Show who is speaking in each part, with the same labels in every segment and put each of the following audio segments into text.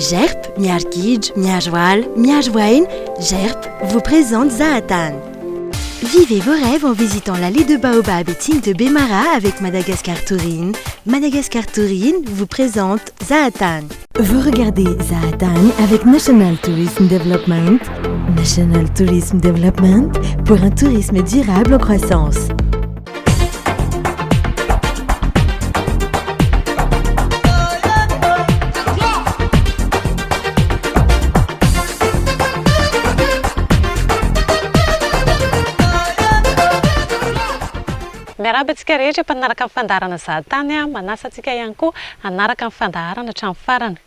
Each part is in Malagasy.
Speaker 1: GERP, Miarkidj, Miarjoal, Miarjoain, GERP vous présente Zahatan. Vivez vos rêves en visitant l'allée de Baobab et Tine de Bémara avec Madagascar Touring. Madagascar Touring vous présente Zahatan. Vous regardez Zahatan avec National Tourism Development. National Tourism Development pour un tourisme durable en croissance.
Speaker 2: Miarahaba antsika rehetra mpanaraka amin'ny fandaharana Zahatany manasa antsika ihany koa hanaraka amin'ny fandaharana hatramin'ny farany.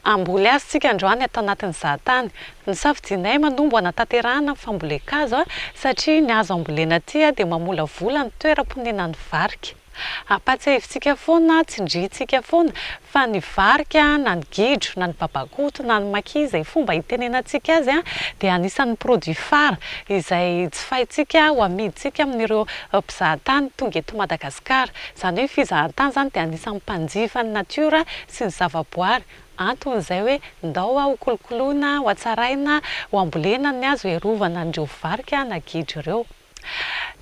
Speaker 2: Amboly azy tsika androany atao anatin'ny Zahatany. Nisafidianay manombo hanatanterahana ny fambolekazo satria ny azo ambolena aty dia mamolavola ny toeram-ponenan'ny varika. Ampatsiahintsika foana, tsindrintsika foana fa ny varika na ny gidro na ny babakoto na ny maki izay fomba hitenenantsika azy dia anisan'ny produit phare izay tsy fahintsika ho amidintsika amin'ireo mpizahatany tonga eto Madagasikara. Izany hoe fizahatany zany dia anisan'ny mpanjifa ny natiora sy ny zavaboary. Anton'izay hoe ndao ho kolokoloina, ho hatsaraina, ho ambolena ny azo iarovana an'ireo varika na gidro ireo.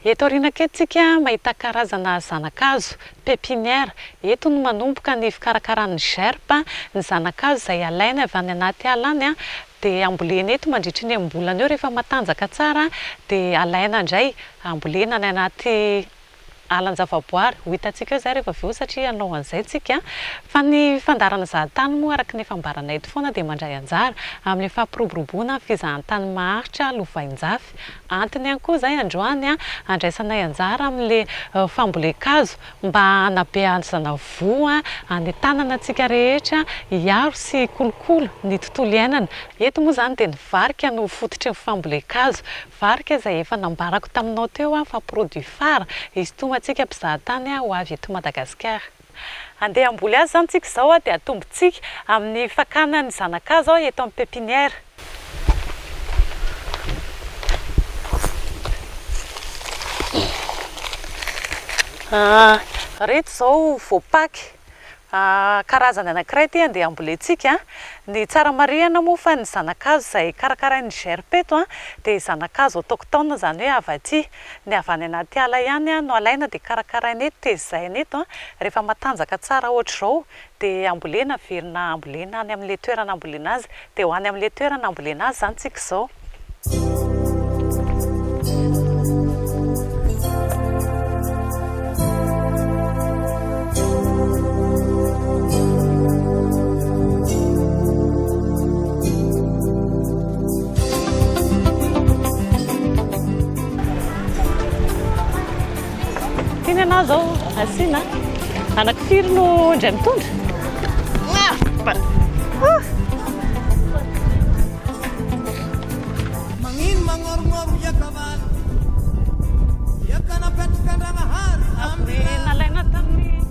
Speaker 2: Eto aoriana aketo mahita karazana zanakazo, pépinière. Eto no manomboka ny fikarakarana ny GERP, ny zanakazo izay alaina avy any anaty ala any dia ambolena eto mandritra ny ambolana eo rehefa matanjaka tsara dia alaina indray ambolena any anaty alan-javaboary. Ho hitantsika eo izay rehefa avy eo satria anao an'izay tsika. Fa ny fandaharana Zahatany moa araka ny fambaranay eto foana dia mandray anjara amin'ny fampiroboroboana fizahatany maharitra Lovainjafy. Antony ihany koa izay androany andraisanay anjara amin'ilay fambolekazo mba hanabeazana voa any tanana antsika rehetra hiaro sy kolokolo ny tontolo iainana. Eto moa izany dia ny varika no fototry ny fambolekazo. Varika izay efa nambarako taminao teo fa produit phare izy ito antsika mpizahatany ho avy eto Madagasikara. Andeha amboly azy zany tsika izao dia atombontsika amin'ny fakana ny zanakazo eto amin'ny pépinière. Reto izao voapaky karazany anankiray ty andeha ambolentsika. Ny tsara marihana moa fa ny zanakazo izay karakarain'ny GERP eto dia zanakazo autochtone, izany hoe avy aty. Ny avy any anaty ala ihany no alaina dia karakaraina eto, tezaina eto. Rehefa matanjaka tsara ohatr'izao dia ambolena, averina ambolena any amin'ilay toerana ambolena azy dia ho any amin'ilay toerana ambolena azy zany tsika izao. Tinana zao asina anakifiry no indray mitondra.
Speaker 3: Mangin mangorongoro yakavalo yakana petraka ndragnahary
Speaker 2: nalaina tamin'ny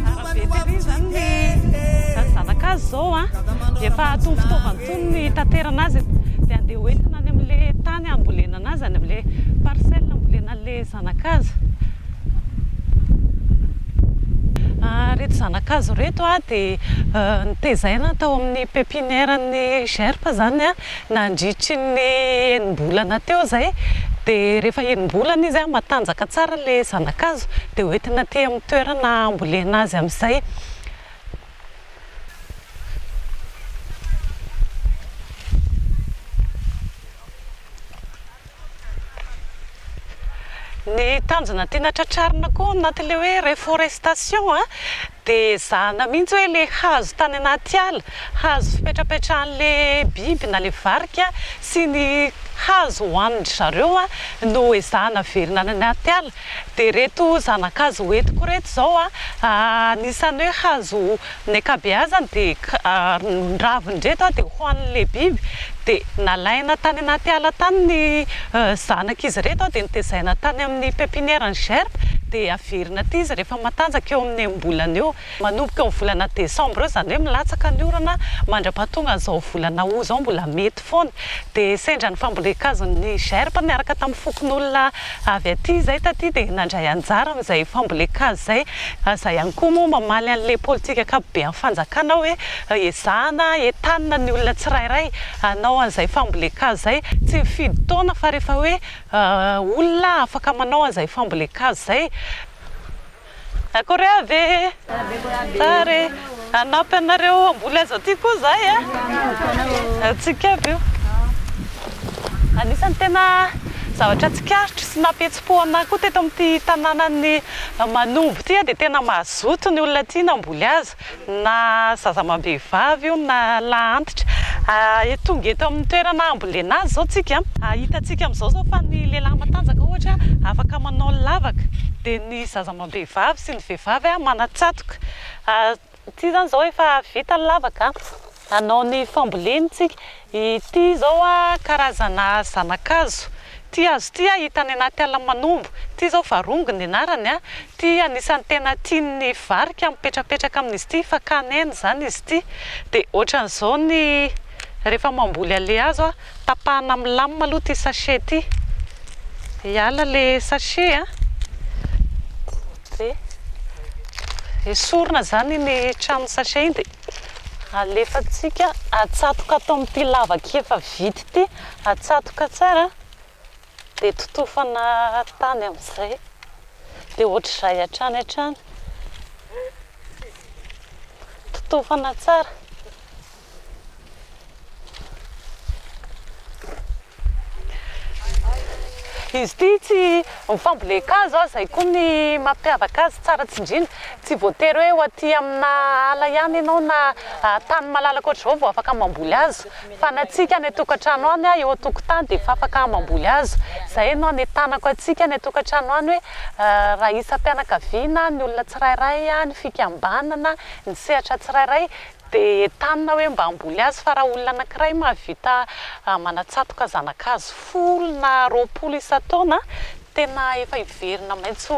Speaker 2: arabe zany ny zanakazo zao efa atombo fitaovana toy ny tanterana azy dia andeha hoentina any amin'ilay tany ambolena anazy, any amin'ilay parcelle ambolena an'ilay zanakazo. Reto zanakazo reto dia nitezaina tao amin'ny pépinière ny GERP zany nandritry ny enim-bolana teo zay. Dia rehefa enim-bolana izy matanjaka tsara ilay zanakazo dia hoentina aty amin'ny toerana ambolena azy amin'izay. Ny tanjona tena tratrarina koa anatin'ilay hoe reforestation dia zahana mihitsy hoe ilay hazo tany anaty ala, hazo fipetrapetrahan'ilay biby na ilay varika sy ny hazo hohanin zareo no ezahana averina any anaty ala. Dia reto zanakazo entiko reto izao anisan'ny hoe hazo ny ankabeazany dia raviny reto dia hohanin'ilay biby. Dia nalaina tany anaty ala tany ny zanak'izy reto dia nitezaina tany amin'ny pépinière ny GERP dia averina aty izy rehefa matanjaka eo amin'ny ambolana eo manomboka amin'ny volana desambra eo zany hoe milatsaka ny orana mandra-pahatonga an'izao volana o zao mbola mety foana dia sendra ny fambolekazon'ny gerbe niaraka tamin'ny fokon'olona avy aty zay taty dia nandray anjara amin'izay fambolekazo zay zay ihany koa moa mamaly an'ilay politika akapobe amin'ny fanjakana hoe ezahana entanina ny olona tsirairay hanao an'izay fambolekazo zay tsy mifidy taona fa rehefa hoe olona afaka manao an'izay fambolekazo zay. Akory avy tsara anampy anareo ambolezo aty koa zay atsika aby io anisan'ny tena zavatra tsikaritry sy nampihetsi-po anahy koa teto amin'ity tanànan'ny Manombo ty dia tena mazoto ny olona ty namboly azy na zazamam-behivavy io na lahantitra tonga eto amin'ny toerana ambolena azy zao tsika hitantsika amin'izao fa ny lehilahy matanjaka ohatra afaka manao lavaka dia ny zazamam-behivavy sy ny vehivavy manatsatoka ty zany zao efa vita ny lavaka hanao ny famboleny tsika ity zao karazana zanakazo ty azo ty hitany anaty ala Manombo ty zao varongony anarany ty anisan'ny tena tian'ny varika mipetrapetraka amin'izy ty fa kanena zany izy ty dia ohatran'izao ny rehefa mamboly ale azo tapahana amin'ny lame maloha ty sachet ty hiala le sachet dia esorina zany ny trano sachet iny dia alefatsika atsatoka atao amin'ity lavaka efa vita ty atsatoka tsara dia totofana tany amin'izay dia ohatr'izay hatrany totofana tsara izy ty tsy mifambolekazo zay koa ny mampiavaka azy tsara tsindrina tsy voatery hoe ho aty amina ala ihany ianao na tany malalaka ohatr'izao vao afaka mamboly azy fa na antsika any tokantrano any eo an-tokotany dia efa afaka mamboly azy zay no anetanako antsika any tokantrano any hoe raha isam-pianakaviana ny olona tsirairay ny fikambanana ny sehatra tsirairay dia entanina hoe mba hamboly azy fa raha olona anankiray mahavita manatsatoka zanakazo 10 na 20 isan-taona tena efa hiverina maitso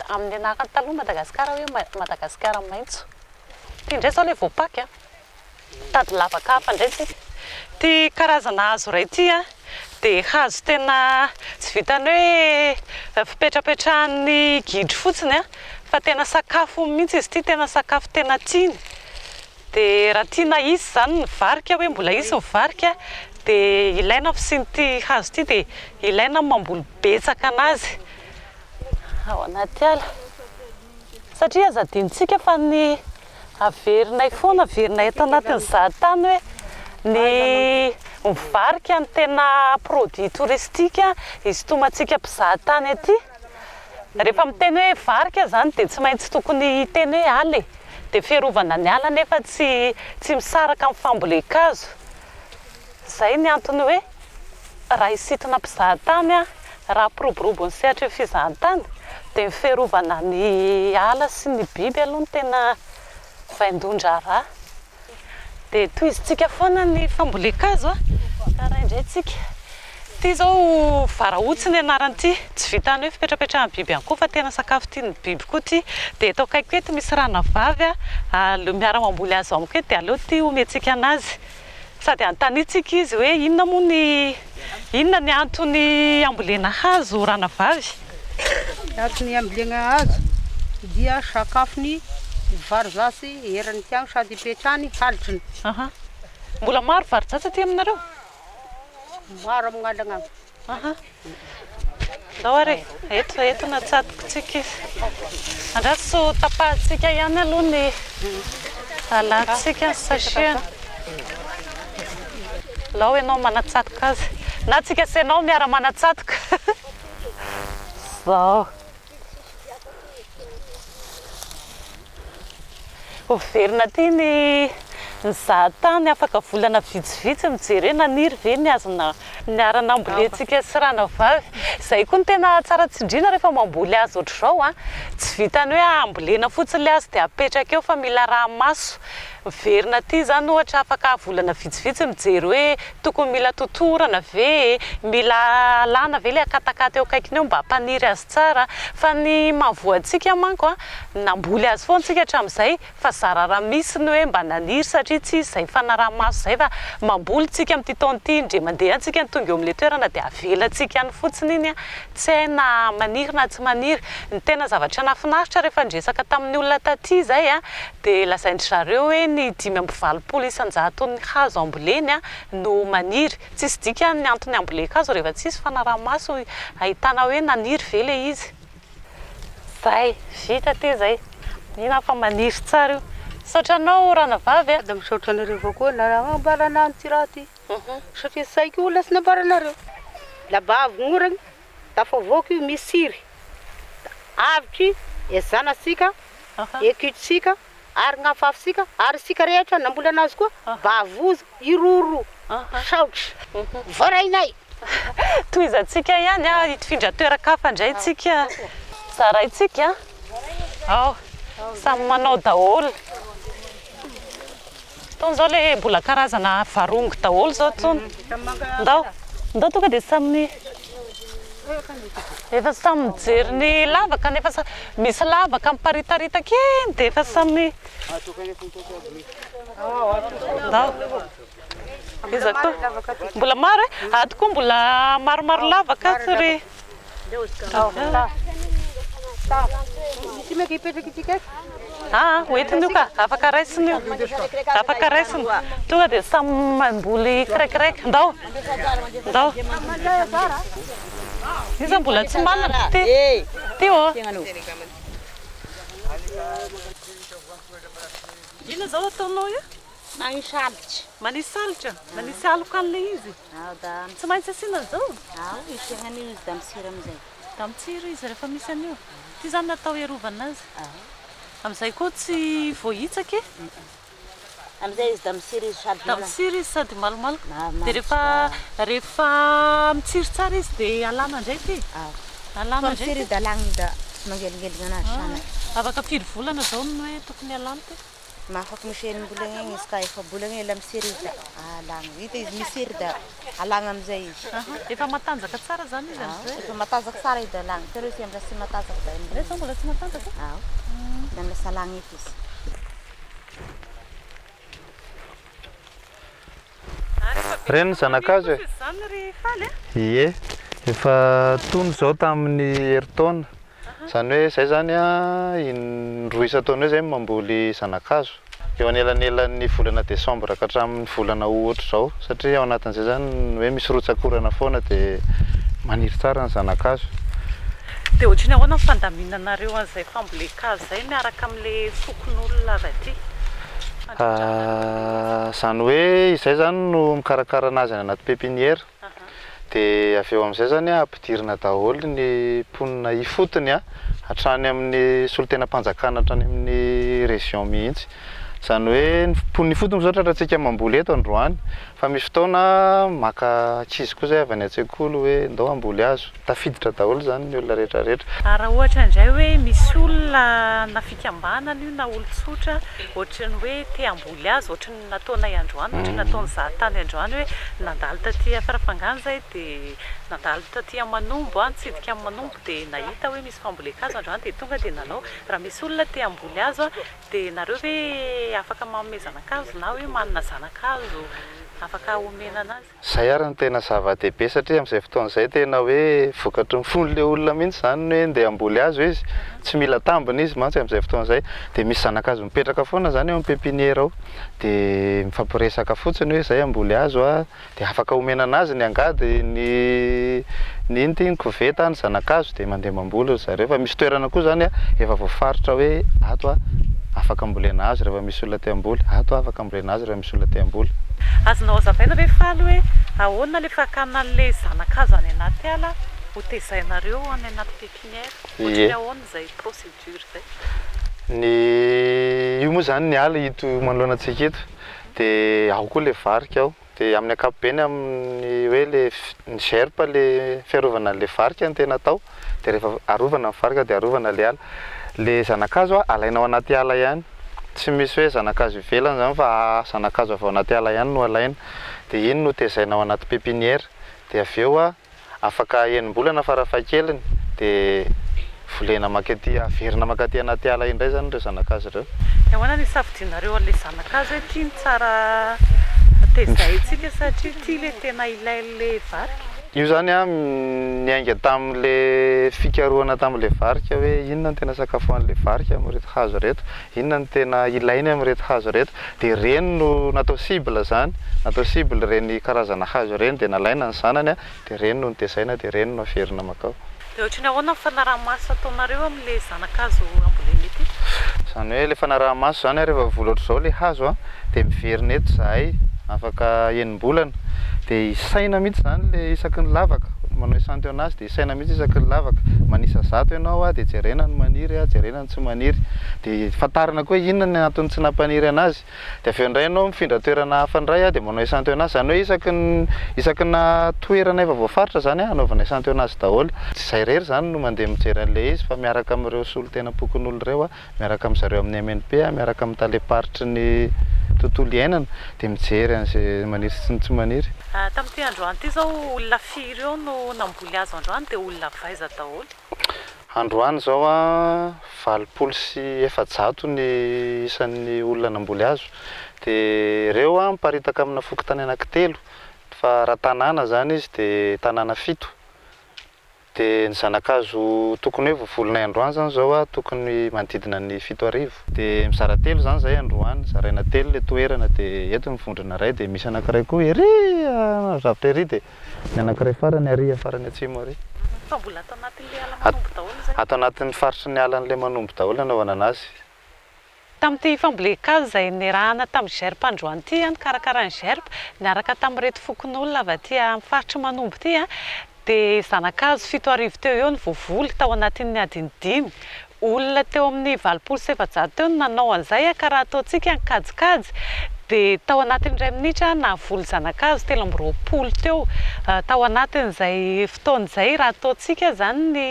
Speaker 2: amin'ny anarany taloha Madagasikara hoe Madagasikara maitso ty indray zao le voapaky tady lavaka hafa indray tsika ty karazana hazo ray ty dia hazo tena tsy vitany hoe fipetrapetrahan'ny gidro fotsiny fa tena sakafo mihitsy izy ty tena sakafo tena tiany dia raha tiana isy zany ny varika hoe mbola isy ny varika dia ilaina fosin'ity hazo ty dia ilaina mamboly betsaka anazy ao anaty ala satria azadintsika fa ny averinay foana averinay eto anatin'ny zahatany hoe ny varika ny tena produit touristika izy tomantsika mpizahatany aty rehefa miteny hoe varika zany dia tsy maintsy tokony hiteny hoe aly dia fiarovana ny ala nefa tsy misaraka amin'ny fambolekazo zay ny antony hoe raha isitona mpizahatany raha piroborobo ny sehatra ny fizahantany dia fiarovana ny ala sy ny biby aloha ny tena vaindondra raha dia toy izytsika foana ny fambolekazo karaha indray tsika ty zao varaotsy ny anaran'ity tsy vitany hoe fipetrapetrahany biby ihany koa fa tena sakafo tian'ny biby koa ty dia eto akaiky eto misy rana vavy miara-mamboly azy amiko eto dia aleo ty omentsika anazy sady antanitsika izy hoe inona ny antony ambolena hazo rana vavy
Speaker 4: antony ambolena hazo dia sakafony varizasy herany tiagno sady hipetrahany halitriny
Speaker 2: mbola maro varizasy aty aminareo
Speaker 4: maro amin'alagna
Speaker 2: Dao are eto natsatokotsika izy andraso tapahantsika ihany aloha ny alantsika ny sachet lao ianao manatsatoka azy na tsika sy ianao miara manatsatoka zao overina ty ny zahatany afaka volana vitsivitsy mijery hoe naniry ve ny azona niarana ambolentsika sy rana vavy zay koa ny tena tsara tsindrina rehefa mamboly azy ohatr'izao tsy vitany hoe ambolena fotsiny le azy dia apetraka eo fa mila raha maso miverina ty zany ohatra afaka volana vitsivitsy mijery hoe tokony mila totorana ve, mila alana ve le akatakata eo akaikiny eo mba hampaniry azy tsara. Fa ny mahavoantsika manko a namboly azy foana tsika hatramin'izay fa zara raha misy ny hoe mba naniry satria tsy izy izay fanaraha-maso zay fa mamboly tsika amin'ity taona ity indre mandeha antsika ny tonga eo amin'ilay toerana dia avelantsika any fotsiny iny a tsy hay na maniry na tsy maniry. Ny tena zavatra nahafinaritra rehefa ndresaka tamin'ny olona taty zay a dia lazaindry zareo hoe ny 520 isan-jato ny hazo amboleny a no maniry. Tsisy dika ny antony amboleko hazo rehefa tsisy fanaraha-maso ahitana hoe naniry ve le izy. Zay vita ty zay ina fa maniry tsara io. Saotra anao rana vavy a.
Speaker 4: Da misaotra anareo avao koa nambarana an'ity raha ty. Satria saiko olona sy nambaranareo. Laba avy dafa voky misy siry. Avitry ezanasika, ekitsika, ary gn'afafisika, ary sika rehetra namboly anazy koa bavozy iroro. Saotry. Varainay.
Speaker 2: Toizantsika ihany a hitifindra toeran-kafa indray tsika. Zaraitsika. Ao. Samy manao daholo. Taony zao le mbola karazana varongo daholo zao tsony. Ndao tonga dia samy efa samy mijery ny lavaka nefa misy lavaka miparitarita kely dia efa samy ndao. Iza koa mbola maro e? Ato koa mbola maromaro lavaka ry.
Speaker 4: Misy meky ipetraky ity kaiky.
Speaker 2: Hoentiny io ka, afaka raisiny io. Afaka raisiny. Tonga dia samy mamboly kiraikiraiky. Ndao. Iza mbola tsy manana ty. Ty ô. Ina zao ataonao io?
Speaker 4: Manisy
Speaker 2: Manisy aloka an'le izy. Tsy maintsy asiana zao.
Speaker 4: Isiana izy da misiry amizay.
Speaker 2: Da mitsiro izy rehefa misy an'io. Ty zany natao iarovana azy. Amin'izay koa tsy voahitsaka.
Speaker 4: Amizay izy da misiry izy sady
Speaker 2: da misiry izy sady malomaloka. Dia rehefa mitsiry tsara izy dia alana indray ty. Alana indray.
Speaker 4: misiry da alagny da tsy mangelingelina anazy sana.
Speaker 2: Afaka firy volana zao no hoe tokony alana ty.
Speaker 4: Mahafaky miseny bolagna igny izy ka efa bolagna ela misiry izy da alagny. Vita izy misiry da alagna amizay izy.
Speaker 2: Efa matanjaka tsara zany izy amizay.
Speaker 4: Efa matanjaka tsara izy da alagny. Pero izy mbola tsy matanjaka da
Speaker 2: Re zao mbola tsy matanjaka?
Speaker 4: da lasa alagny eky izy.
Speaker 5: Reny zanakazo e?
Speaker 2: Zany ry faly
Speaker 5: Ie, efa tony zao tamin'ny heritaona. Zany hoe zay zany a roa isa-taona eo zay mamboly zanakazo. Eo anelan'elan'ny volana desambra ka hatramin'ny volana ohatra zao satria ao anatin'izay zany hoe misy rotsakorana foana dia maniry tsara ny zanakazo.
Speaker 2: dia ohatrany ahoana ny fandaminanareo an'izay famboleka zay miaraka amin'le fokon'olona avy aty?
Speaker 5: Zany hoe izay zany no mikarakara anazy any anaty pépinière. Dia avy eo amin'izay zany ampidirina daholo ny mponina ifotony hatrany amin'ny solon-tenam-panjakana hatrany amin'ny région mihitsy. Zany hoe ny mponina ifotony zao rahatsika mamboly eto androany fa misy fotoana maka ankizy koa zay avy any an-tsekoly hoe ndao amboly azo. Tafiditra daholo zany ny olona rehetrarehetra.
Speaker 2: Raha ohatra indray hoe misy olona na fikambanana io na olon-tsotra ohatrany hoe te hamboly azy ohatrany nataonay androany ohatrany nataony zahatany androany hoe nandalo taty Farafangana zay dia nandalo taty Manombo nitsidika amin'ny Manombo dia nahita hoe misy famboleka azo androany dia tonga dia nanao raha misy olona te hamboly azo dia nareo hoe afaka manome zanakazo na hoe manana zanakazo afaka omena anazy.
Speaker 5: Zay ary ny tena zava-dehibe satria amin'izay fotoana izay tena hoe vokatry ny fon'le olona mihitsy zany hoe ndeha hamboly azo izy tsy mila tambina izy mantsy amin'izay fotoana izay dia misy zanakazo mipetraka foana zany eo amin'ny pépinière ao dia mifampiresaka fotsiny hoe zay hamboly azo dia afaka omena anazy ny angady ny koveta ny zanakazo dia mandeha mamboly zareo fa misy toerana koa zany efa voafaritra hoe ato afaka ambolena azy rehefa misy olona te hamboly ato afaka ambolena azy rehefa misy olona te hamboly.
Speaker 2: Azonao hazavaina ve faly hoe ahoana le fakana an'le zanakazo any anaty ala hotezainareo any anaty pépinière? Ohatrany ahoana izay procédure zay?
Speaker 5: Io moa zany ny ala hito manoloana antsika eto dia ao koa le varika ao dia amin'ny ankapobeny amin'ny hoe le ny gerpa le fiarovana an'le varika no tena atao dia rehefa arovana ny varika dia arovana le ala. Le zanakazo alaina ao anaty ala ihany tsy misy hoe zanakazo ivelany zany fa zanakazo avy ao anaty ala ihany no alaina dia iny no tezaina ao anaty pépinière dia avy eo afaka enim-bolana farafahakeliny dia volena makaty averina makaty anaty ala indray zany ireo zanakazo ireo.
Speaker 2: Ahoana ny safidianareo an'ilay zanakazo hoe tia ny tsara tezaintsika satria tia le tena ilain'ilay varika?
Speaker 5: Io zany niainga tamin'le fikarohana tamin'le varika hoe inona no tena sakafoan'le varika amin'ireto hazo reto, inona no tena ilainy amin'ireto hazo reto, dia reny no natao cible zany, natao cible reny karazana hazo reny dia nalaina ny zanany dia reny no nitesaina dia reny no averina makao.
Speaker 2: Dia ohatrany ahoana ny fanaraha-maso ataonareo amin'ilay zanakazo ambolena ity?
Speaker 5: Zany hoe le fanaraha-maso zany rehefa vola ohatr'izao le hazo dia miverina eto zahay afaka enim-bolana dia isaina mihitsy zany le isaky ny lavaka, manao échantillonnage dia isaina mihitsy isaky ny lavaka, manisa zato ianao dia jerena ny maniry jerena ny tsy maniry dia fantarina koa inona ny antony tsy nampaniry anazy dia avy eo indray ianao mifindra toerana hafa indray dia manao échantillonnage zany hoe isaky na toerana efa voafaritra zany anaovana échantillonnage daholo. Tsy izay rery zany no mandeha mijery an'ilay izy fa miaraka amin'ireo solon-tena pokon'olo ireo miaraka amin'zareo amin'ny MNP miaraka amin'ny taleparitry ny tontolo iainana dia mijery an'izay maniry sy ny tsy maniry.
Speaker 2: Tamin'ity androany ity zao olona firy eo no namboly azo androany dia olona vaiza daholo?
Speaker 5: Androany zao 700 ny isan'ny olona namboly azo dia ireo miparitaka amina fokontany anankitelo fa raha tanàna zany izy dia tanàna 7 dia ny zanakazo tokony hoe voavolonay androany zany zao tokony manodidina ny 7 arivo dia mizara telo zany zay androany, zaraina telo le toerana dia eto mivondrona ray dia misy anankiray koa ery zavatra ery dia ny anankiray farany ary farany atsimo ary.
Speaker 2: Fa mbola atao anatin'ilay ala manombo daholo zay? Atao
Speaker 5: anatin'ny faritry ny alan'ilay manombo daholo anaovana anazy.
Speaker 2: Tamin'ity fambolena-kazo izay niarahana tamin'ny gerpe androany ity nikarakara ny gerpe niaraka tamin'ireto fokon'olona avy aty amin'ny faritry manombo ity dia zanakazo 7 arivo teo eo ny voavoly tao anatin'ny adinidimy. Olona teo amin'ny 700 teo no nanao an'izay ka raha ataontsika ny kajikajy dia tao anatin'ny 2 minitra nahavoly zanakazo 320 teo. Tao anatin'izay fotoan'izay raha ataontsika zany ny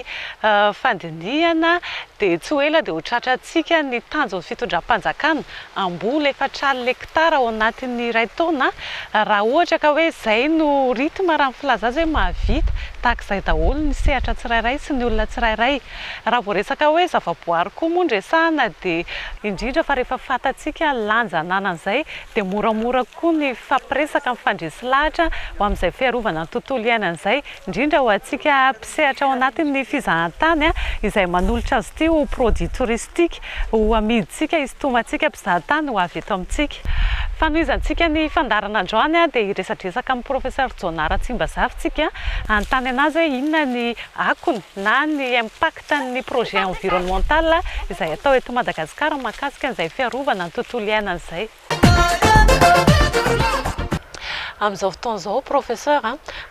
Speaker 2: fandinihana dia tsy ho ela dia ho tratrantsika ny tanjon'ny fitondram-panjakana amboly 400 hektara ao anatin'ny 2 taona raha ohatra ka hoe izay no ritma raha mifilaza azy hoe mahavita tahak'izay daholo ny sehatra tsirairay sy ny olona tsirairay. Raha voaresaka hoe zavaboary koa moa ndresahana dia indrindra fa rehefa fantatsika lanja ananan'izay dia moramora koa ny fampiresaka amin'ny fandresy lahatra ho amin'izay fiarovana ny tontolo iainan'izay indrindra ho antsika mpisehatra ao anatin'ny fizahan-tany izay manolotra azy ity ho produit touristique ho amidintsika isintomantsika mpizahan-tany ho avy eto amintsika. Fanohizantsika ny fandarana androany dia iresadresaka amin'ny professeur Jonara Tsimbazavitsika anontany anazy hoe inona ny akony na ny impact ny projet environnemental izay atao eto Madagasikara mahakasika an'izay fiarovana ny tontolo iainan'izay. Amin'izao fotoan'izao professeur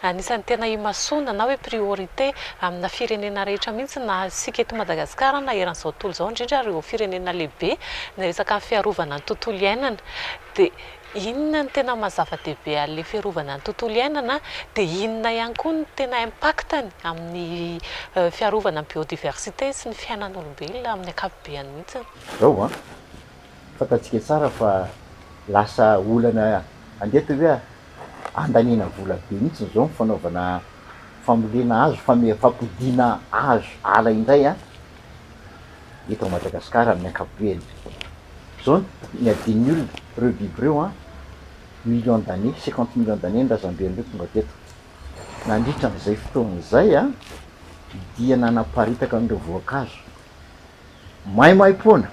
Speaker 2: anisan'ny tena imasoana na hoe priorité amina firenena rehetra mihitsy na sika eto Madagasikara na eran'izao tontolo izao indrindra ireo firenena lehibe ny resaka fiarovana ny tontolo iainana dia inona ny tena mazava-dehibe an'ilay fiarovana ny tontolo iainana dia inona ihany koa ny tena impactany amin'ny fiarovana ny biodiversité sy ny fiainan'olombelona amin'ny ankapobeny mihitsy.
Speaker 6: Zao fantatsika tsara fa lasa olana andeto hoe andaniana vola be mihitsy zao ny fanaovana famolena hazo fampodiana hazo ala indray eto Madagasikara amin'ny ankapobeny. Zao ny adiny olona ireo biby ireo millions d'années 50 millions d'années ny razamben'ireo tonga teto. Nandritra n'izay fotoan'izay dia nanaparitaka an'ireo voankazo maimaimpona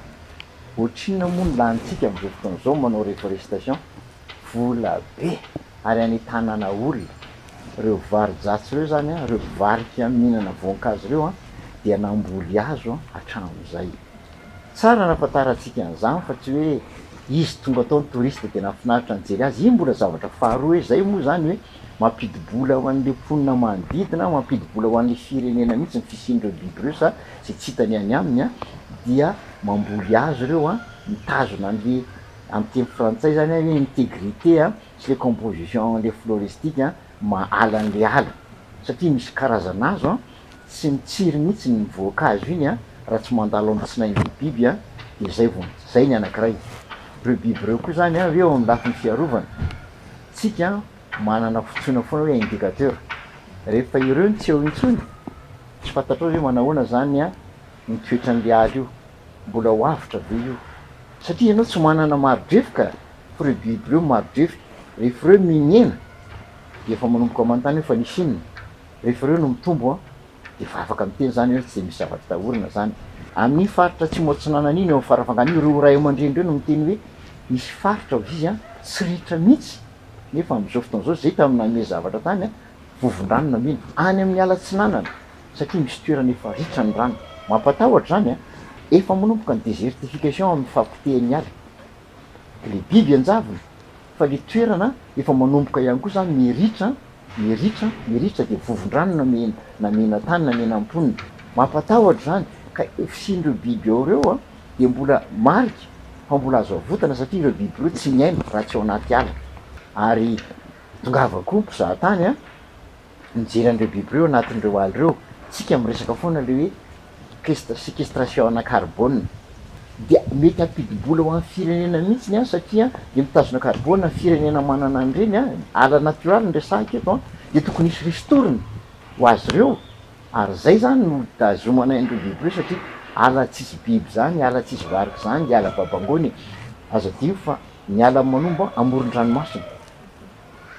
Speaker 6: ohatrinona moa ny lanintsika amin'izao fotoan'izao manao reforestation vola be ary any tanàna olona ireo varijatsy ireo zany ireo mpivarika mihinana voankazo ireo dia namboly azo hatramin'izay. Tsara nahafantarantsika an'izany fa tsy hoe izy tonga atao ny touriste dia nafinaritra nijery azy, iny mbola zavatra faharoa hoe zay moa zany hoe mampidibola ho an'le mponina manodidina, mampidibola ho an'le firenena mihitsy ny fisian'ireo biby ireo sa zay tsy hitany any aminy dia mamboly azo ireo mitazona an'le amin'ny teny frantsay zany hoe intégrité sy le composition le floristique mahala an'le ala satria misy karazana azo tsy mitsiry mihitsy ny voankazo iny raha tsy mandalo amin'ny tsinain'le biby de zay ny anankiray. Reo biby reo koa zany a eo amin'ny lafin'ny fiarovana tsika manana fotsoina foana hoe indicateur rehefa ireo tsy eo intsony tsy fantatrao hoe manahoana zany a mitoetra n'le ala io mbola ho avitra be io satria ianao tsy manana marodrefoka fa reo biby reo marodrefoka rehefa reo minena de efa manomboka manontany hoe fa nisy inona rehefa reo no mitombo a de fa afaka miteny zany hoe tsy de misy zavatra tahorina zany amin'ny faritra tsy moatsinana an'iny eo farafangany reo ray aman-dreny reo no miteny hoe misy faritra ao izy a tsy ritra mihitsy nefa am'izao fotoana zao zay tamina ame zavatra tany a vovon-drano na mino any amin'ny ala tsinanana satria misy toerana efa ritra ny rano mampatahotra zany a efa manomboka ny désertification amin'ny fampitehan'ny ala le biby anjavona fa le toerana efa manomboka ihany koa zany miritra de vovon-drano namena tany namena amponina mampatahotra zany ka fisin'ireo biby ao reo a de mbola marika fa mbola azo avotana satria ireo biby reo tsy miaina raha tsy ao anaty ala ary tongava koa mpizahatany a mijery an'ireo biby reo anatin'ireo ala reo tsika miresaka foana le hoe séquestration na carbone dia mety ampidibola ho amin'ny firenena mihitsy a satria de mitazona carbone ny firenena manana an'ireny a ala natioraly nresahika eto a de tokony isy ristorina ho azy reo ary zay zany no tazomana an'ireo biby reo satria ala tsisy biby zany ala tsisy variky zany de ala babangony aza dio fa ny ala manombo amoron-dranomasina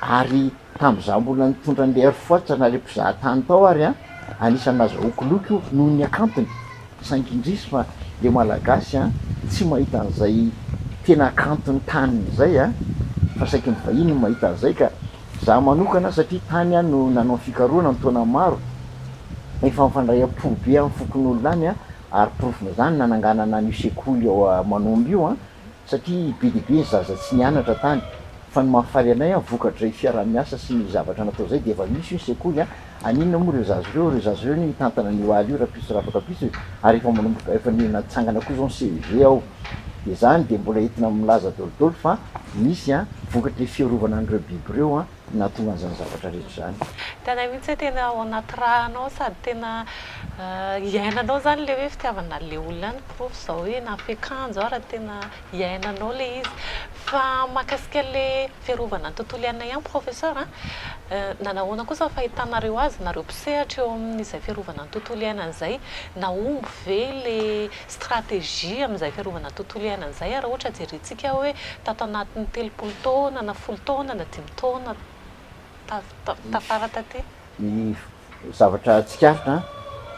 Speaker 6: ary tam'za mbola nitondra an'le hery foatra na le mpizahatany tao ary a anisany nazahoako loky io noho ny akantony sankindrisy fa le malagasy a tsy mahita an'izay tena akantony tany zay a fa saiky mivahiny mahita an'izay ka za manokana satria tany a no nanao fikaroana nytaona maro efa mifandray am-po be amin'ny fokon'olona any a ary profina zany nananganana ny sekoly ao manomby io a satria be dehibe ny zaza tsy nianatra tany fa ny mahafaly anay a vokatray fiara-miasa sy ny zavatra natao zay de efa misy io sekoly a aninona moa reo zazy reo ny tantana ny oaly io raha piso raha afaka piso ary efa manomboka efa natsangana koa zao ny CV ao de zany de mbola entina milaza dolodolo fa misy a vokatry le fiarovana an'ireo biby reo a natonga an'izany zavatra rehetra zany
Speaker 2: tena mihitsy hoe tena ao anaty rahanao sady tena iainanao zany le hoe fitiavana le olona ny prof zao hoe na fiakanjo raha tena iainanao le izy fa mahakasika le fiarovana ny tontolo iainana ihany professeur a nanahoana kosa fahitanareo azy nareo mpisehatra eo amin'izay fiarovana ny tontolo iainana zay na omby ve le stratégie amin'izay fiarovana ny tontolo iainana zay raha ohatra jerentsika hoe tato anatin'ny 3 taona na 10 taona na 5 taona tafara taty
Speaker 6: ny zavatra tsikaritra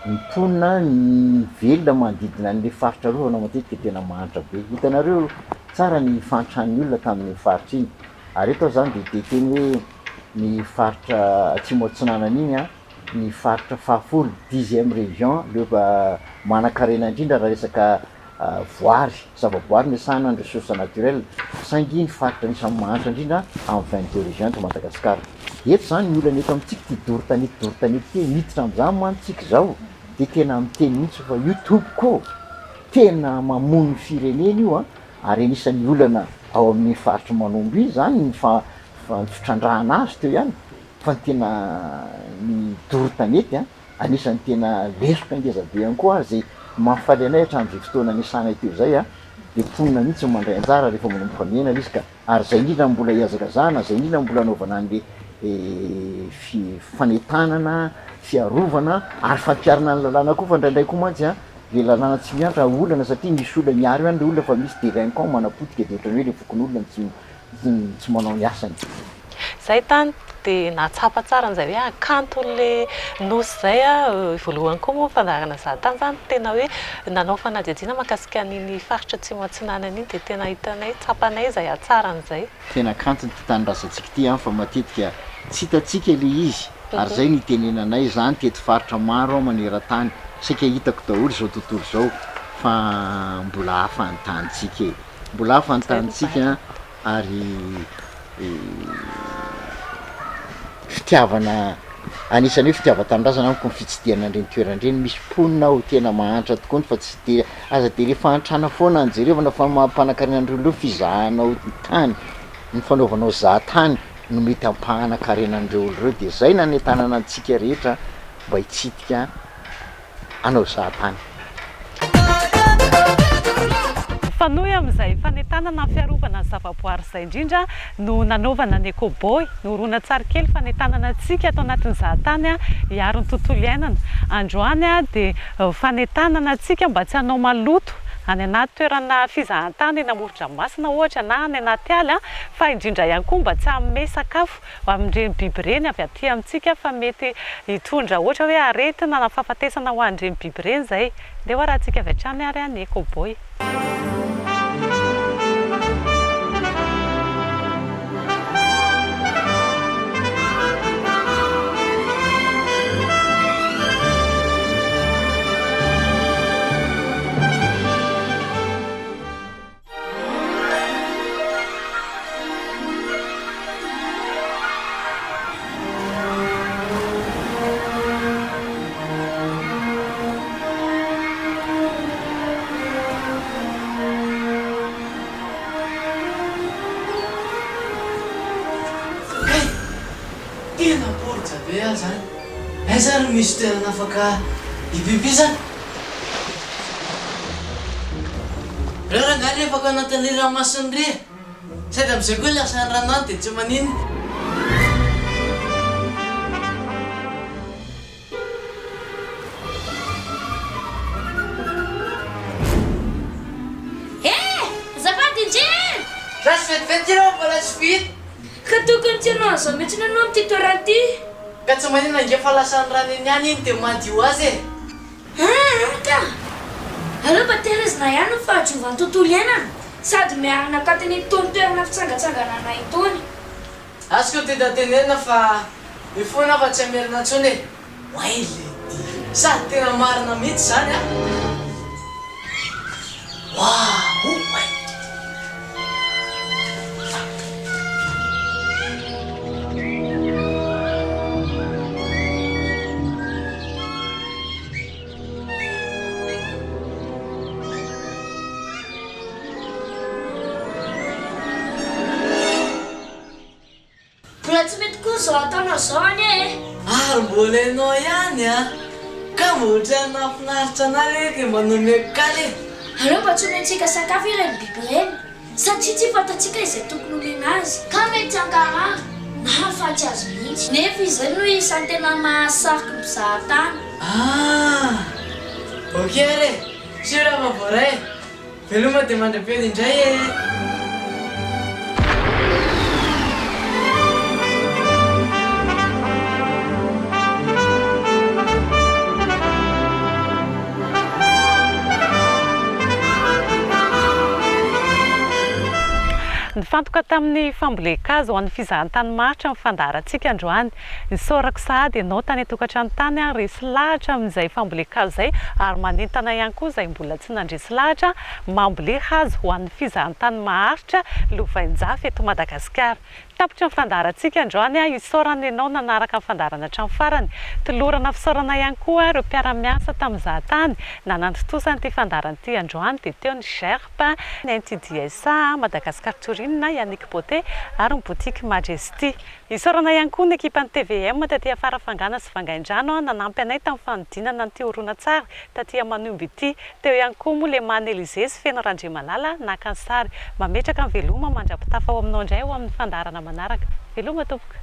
Speaker 6: miponina ny velona manodidina an'le faritra rovana matetika tena mahantra be hitanareo tsara ny fantrany olona tamin'ny faritra iny ary eto zany de teny hoe ny faritra Tsimotsinana iny a ny faritra fahafolo 10e région leo manan-karena indrindra raha resaka voary zavaboary miasana ny ressources naturelles saingy ny faritra anisany mahantra indrindra amin'ny 22 région to Madagasikara eto zany ny olana eto amintsika ty dorotanety te miditra am'izany mantsika zao de tena miteny mihitsy fa YouTube ko tena mamono firenena io a ary anisan'ny olana ao amin'ny faritra manombo io zany ny fitrandrahana azy teo ihany fa tena ny dorotanety a anisan'ny tena lesoka ngezabe ihany koa ary zay mahafaly anay hatramin'izay fotoana nisanay teo zay a de ponina mihitsy mandray anjara rehefa manomboka miaina izy ka ary zay indrindra mbola hiazakazahana zay indrindra mbola anaovana an'le fanetanana fiarovana ary fampiarana ny lalàna koa fa ndraindray koa mantsy a le lalàna tsy miantra olana satria misy olona miaro ihany le olona fa misy délinquant manapotika de ohatrany hoe le fokon'olona tsy manao ny asany
Speaker 2: zay tany de natsapa tsara an'izay hoe akanto le nosy zay a voalohany koa moa fandarana zahatany zany tena hoe nanao fanadihadiana mahakasika an'iny faritra Tsimotsinana iny de tena hitanay tsapanay zay atsara an'izay
Speaker 6: tena kanto ny tanindrazantsika ty fa matetika tsy hitatsika le izy ary zay nitenenanay zany teto faritra maro maneran-tany saika hitako daholo zao tontolo zao fa mbola hafa ny tanitsika mbola hafa ny tanitsika ary fitiavana anisany hoe fitiava-tanindrazana amiko ny fitsidiana an'ireny toerandreny misy ponina ao tena mahantra tokoa ny fa tsy de aza de rehefa hantrana foana anjerevana fa mampanankarena an'ireo leo fizahanao tany ny fanaovanao zahatany no mety ampahanankarena an'ireo olo reo de zay nanetanana antsika rehetra mba hitsitika anao zahatany
Speaker 2: Fanohy amin'izay fanentanana fiarovana ny zavaboary izay indrindra no nanaovana ny ekoboy norona tsara kely fanentanana antsika atao anatin'ny zahatany hiaro ny tontolo iainana. Androany dia fanentanana antsika mba tsy hanao maloto any anaty toerana fizahantany eny amoron-dranomasina ohatra na any anaty ala fa indrindra ihany koa mba tsy hanome sakafo amin'ireny biby ireny avy aty amintsika fa mety hitondra ohatra hoe aretina na fahafatesana ho an'ireny biby ireny izay. Dia ho rahantsika avy hatrany ary ny ekoboy.
Speaker 7: Tena porja be aho zany. Aiza no misy toerana afaka hibibizana? Reo rangahy rehefa afaka anatin'ilay ranomasina re. Sady amin'izay koa ilay asan'ny rano any dia tsy maninona.
Speaker 8: Azafady indrindra!
Speaker 7: Raha sy vetivety ireo mbola tsy vita.
Speaker 8: Ka tokony tsy ianao an'izao mihitsy ianao amin'ity toerana ity.
Speaker 7: Ka tsy maninona nge fa lasan'ny rano eny ihany iny dia madio azy e.
Speaker 8: Ka! Aleo mba tehirizina ihany ny fahadiovan'ny tontolo iainana sady miarina akatiny itony toerana fitsangatsanganana itony.
Speaker 7: Azoko dia tenenina fa mifoana fa tsy hamerina intsony e. Oay ledy! Sady tena marina mihitsy zany a. Wow!
Speaker 8: Mbola tsy mety koa izao ataonao izao any e.
Speaker 7: Ary mbola ianao ihany a. Ka mba ohatran'ny nahafinaritra an'ahy re dia manome kaly.
Speaker 8: Aleo mba tsy omentsika sakafo ireny biby ireny satria tsy fantatsika izay tokony omena azy. Ka mety hankarary na hahafaty azy mihitsy. Nefa izay no isan'ny tena mahasarika mpizahatany.
Speaker 7: Ok re, sy raha mahavoray. Veloma dia mandram-peny indray e.
Speaker 2: Nifantoka tamin'ny famboleka-kazo ho an'ny fizahantany maritra amin'ny fandaharantsika androany. Nisaorako sahady ianao tany atokantrano tany resy lahatra amin'izay famboleka-kazo izay ary manentana ihany koa izay mbola tsy nandresy lahatra mambole hazo ho an'ny fizahantany maharitra Lovainjafy eto Madagasikara. Tapitra ny fandaharantsika androany isaorana ianao nanaraka ny fandaharana hatramin'ny farany. Tolorana fisaorana ihany koa ireo mpiara-miasa tamin'ny zahatany nanantontosa ity fandaharan'ity androany dia teo ny GERP, ny NTDSA, Madagascar Tourisme, Yannick Beauté ary ny boutique Majesty. Isaorana ihany koa ny ekipan'ny TVM taty afara Fangana sy Vangaindrano nanampy anay tamin'ny fanodinana an'ity horonan-tsary taty Manomby ity. Teo ihany koa moa Lemana Elize sy Feno Randriamalala naka ny sary. Mametraka ny veloma mandrapitafa ao aminao indray ao amin'ny fandaharana manaraka. Veloma tompoka.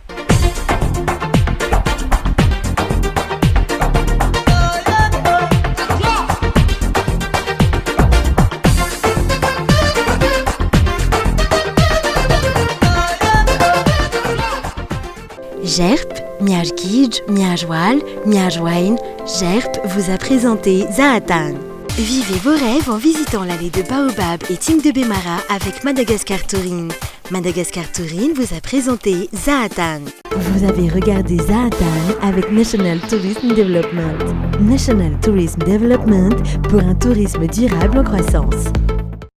Speaker 1: GERP, miaro guide, miaro ala, miaro aina, GERP vous a présenté Zahatan. Vivez vos rêves en visitant l'allée de Baobab et Tignes de Bémara avec Madagascar Tourisme. Madagascar Tourisme vous a présenté Zahatan. Vous avez regardé Zahatan avec National Tourism Development. National Tourism Development pour un tourisme durable en croissance.